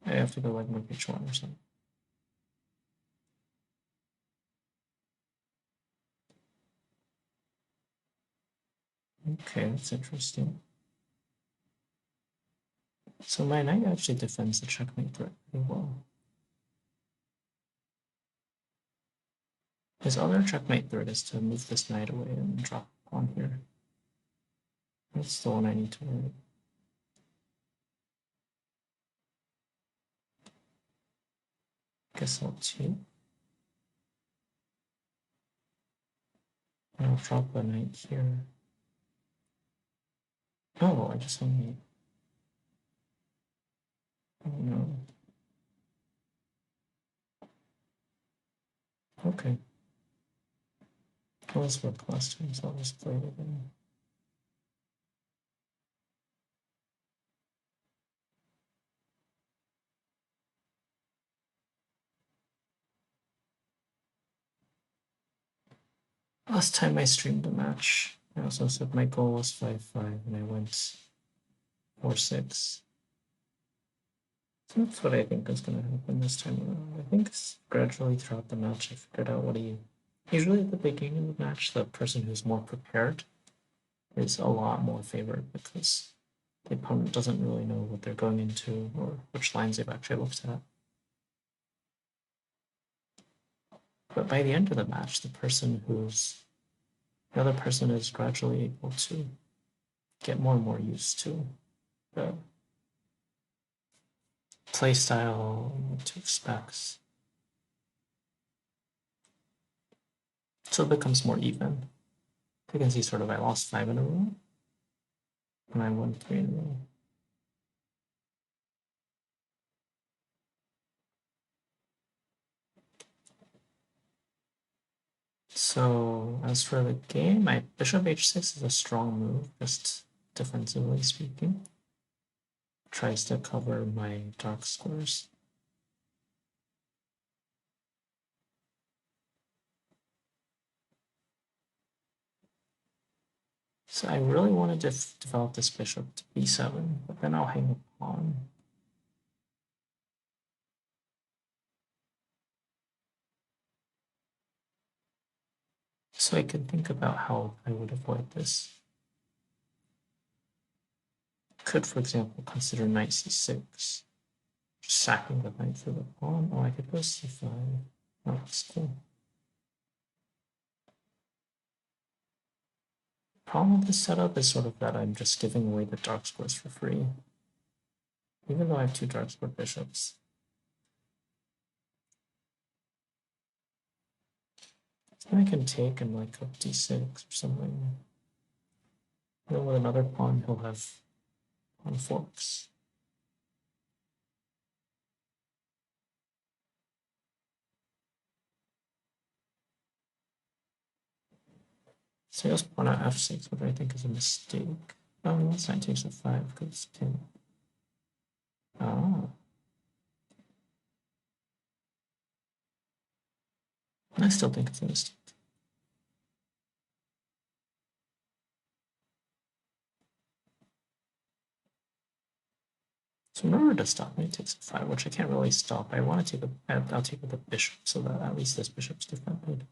I have to go like rook h1 or something. Okay, that's interesting. So my knight actually defends the checkmate threat pretty well. His other checkmate threat is to move this knight away and drop a pawn here. That's the one I need to worry. Guess I'll take. I'll drop a knight here. Oh, I just only. Oh no. Okay. Well, this worked last time, so I'll just play it again. Last time I streamed a match, I also said my goal was 5-5, and I went 4-6. So that's what I think is going to happen this time around. I think gradually throughout the match, I figured out what he. Usually at the beginning of the match, the person who's more prepared is a lot more favored because the opponent doesn't really know what they're going into or which lines they've actually looked at. But by the end of the match, the other person is gradually able to get more and more used to the play style and what to expect. So it becomes more even. You can see sort of I lost 5 in a row, and I won 3 in a row. So as for the game, my bishop h6 is a strong move, just defensively speaking. Tries to cover my dark squares. So I really wanted to develop this bishop to b7, but then I'll hang a pawn. So I could think about how I would avoid this. Could, for example, consider knight c6, just sacking the knight for the pawn, or I could go c5. Oh, that's cool. Problem with this setup is sort of that I'm just giving away the dark squares for free. Even though I have 2 dark square bishops. So I can take and like up d6 or something. And then with another pawn, he'll have pawn forks. So he has pawn at f6, which I think is a mistake. Oh, this knight takes f5 because it's pin. Oh. I still think it's a mistake. So in order to stop knight takes f5, which I can't really stop, I want to take I'll take with the bishop so that at least this bishop's defended.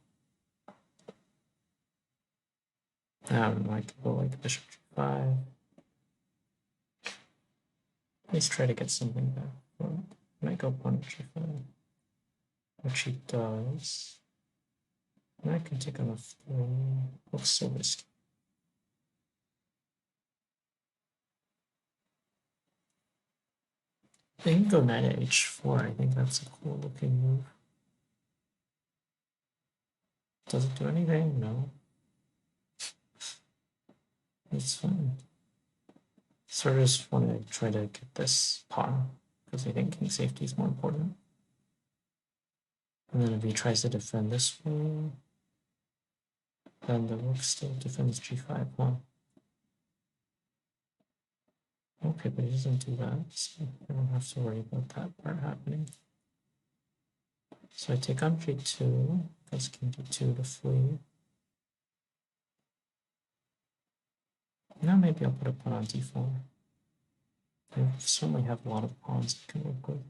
I don't know, I could go like bishop g5. At least try to get something back. Well, might go pawn g5, which he does. And I can take on a floor. Looks so risky. They can go knight at h4. I think that's a cool looking move. Does it do anything? No. It's fine. Sort of just want to try to get this pawn because I think king safety is more important. And then if he tries to defend this one, then the rook still defends g5 pawn. Okay, but he doesn't do that, so I don't have to worry about that part happening. So I take on g2, that's king d2 to flee. Now maybe I'll put a pawn on d4. I certainly have a lot of pawns I can work with.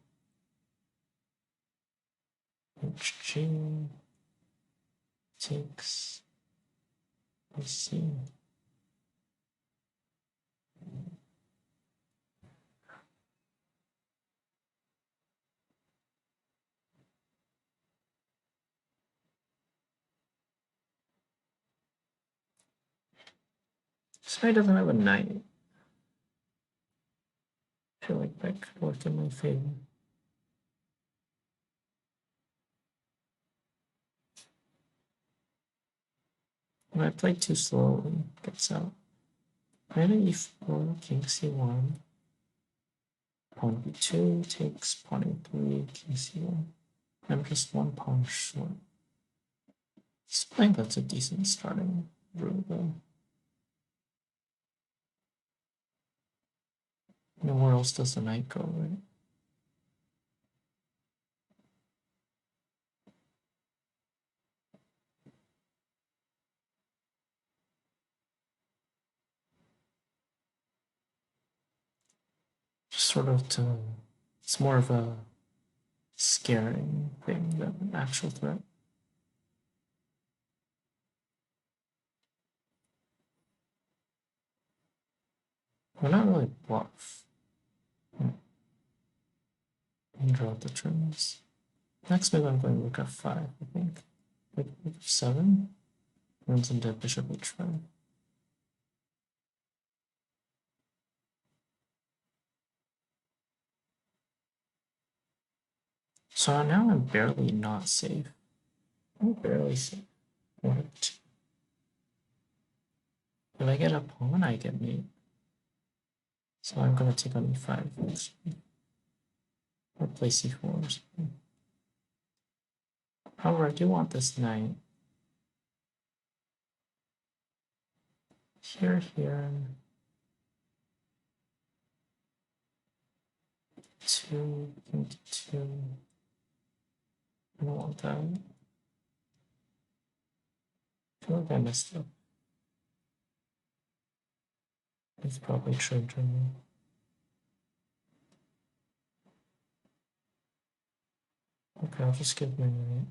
hg takes c. This guy doesn't have a knight. I feel like that could work in my favor. When I play too slowly, gets out. Knight at e4, king c1. Pawn b2 takes pawn a3, king c1. I'm just one pawn short. I think that's a decent starting route though. You know, where else does the knight go, right? Just sort of to, it's more of a scaring thing than an actual threat. We're not really bluff. And draw the turns. Next move I'm going rook f5, I think. Like rook f7 runs into bishop h5. So now I'm barely not safe. I'm barely safe. 1 or 2. If I get a pawn, I get mate. So I'm gonna take on e5 next. Or play c4 or something. However, I do want this knight. Here. 2, king to 2. I don't want that. I feel like I messed up. It's probably true generally. Okay, I'll just give my knight.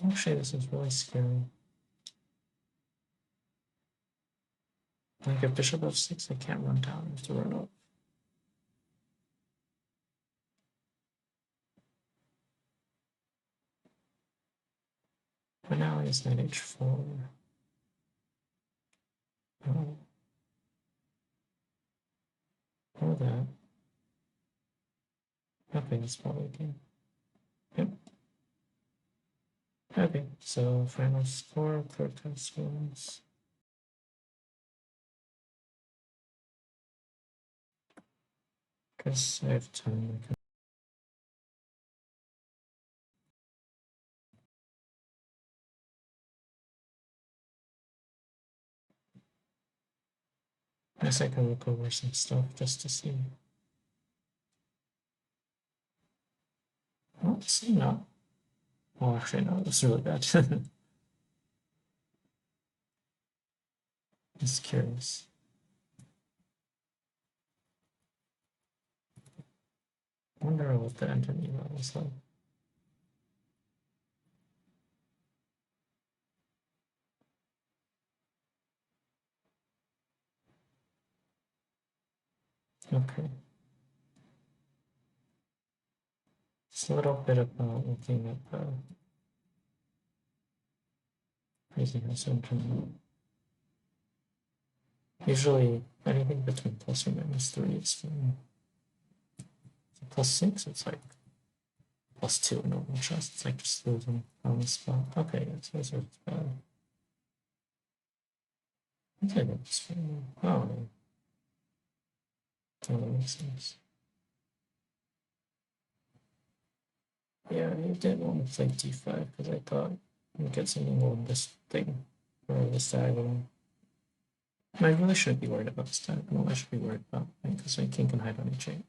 Actually, this is really scary. Like if bishop f6, I can't run down, I have to run up. But now he has knight h4. Oh. Or that. Okay, that's probably a game. Yep. Okay, so final score, Kleerkast wins. Guess I have time. I guess I can look over some stuff just to see. Oh, it's not. Oh, actually, no, that's really bad. Just curious. I wonder what the entity level is like. Okay. Just a little bit about looking at the crazy house engine. Usually anything between plus or minus 3 is fine. So plus 6, it's like plus 2 in normal chess. It's like just losing on the spot. Okay, so it's bad. I think it's fine. Oh, that makes sense. Yeah, I did want to play d5 because I thought you'd get something on this thing or this diagonal. I really shouldn't be worried about this diagonal. I should be worried about because my king can hide on each 8.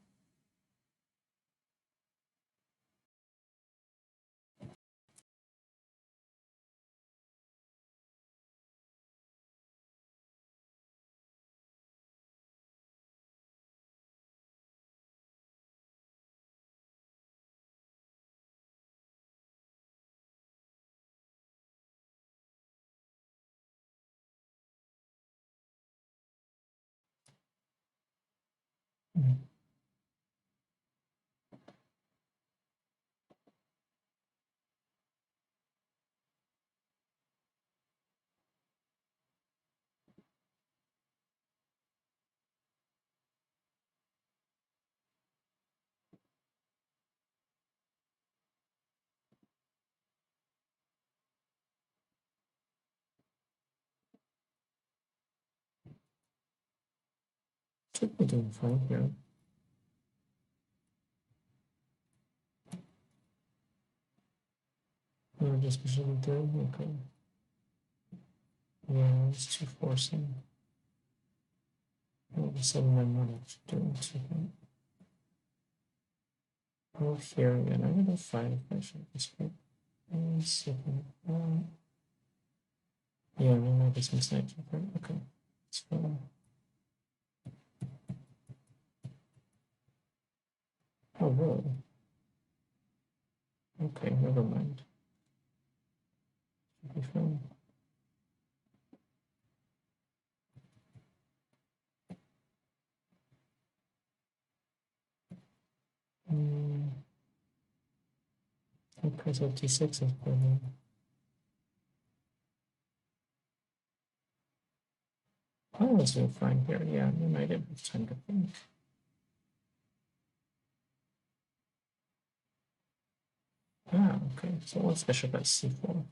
Should be doing fine here. No, just usually doing okay. Yeah, it's too forcing. All of a sudden I'm not actually doing too good. Oh, here again. I'm gonna find if I should this way. Yeah, no, this mistake. Okay, it's fine. Oh, really? Okay, never mind. Should be fine. Okay, so d6 is better. I was doing fine here. Yeah, we might have time to think. Ah, okay. So once bishop at c4.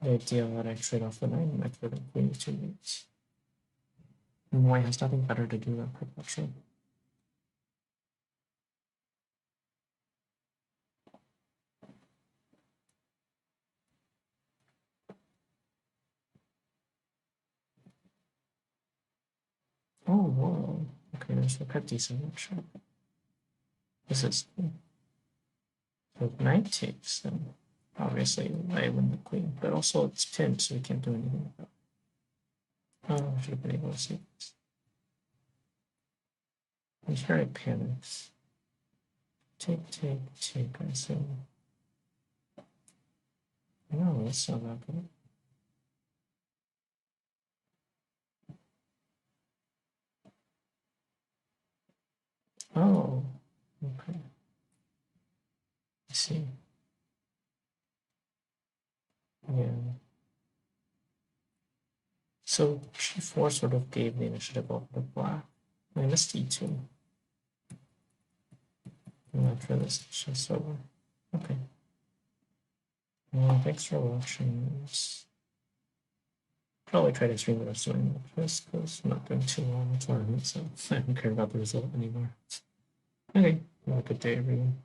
The idea that I trade off the 9 knight for the queen 2 weeks. And white has nothing better to do than perpetual. Oh, whoa. Okay, there's a pretty decent action. This is cool. So if knight takes, then obviously I win the queen, but also it's pinned, so we can't do anything about it. Oh, I should have been able to see this. And here it panics. Take, take, take, I assume. No, that's not that good. Oh, okay. I see. Yeah. So g4 sort of gave the initiative over to black. Minus d2. And after this, it's just over. Okay. Well, thanks for watching. Probably try to stream the rest of my matches because I'm not doing too well in the tournament, so I don't care about the result anymore. Okay, have a good day, everyone.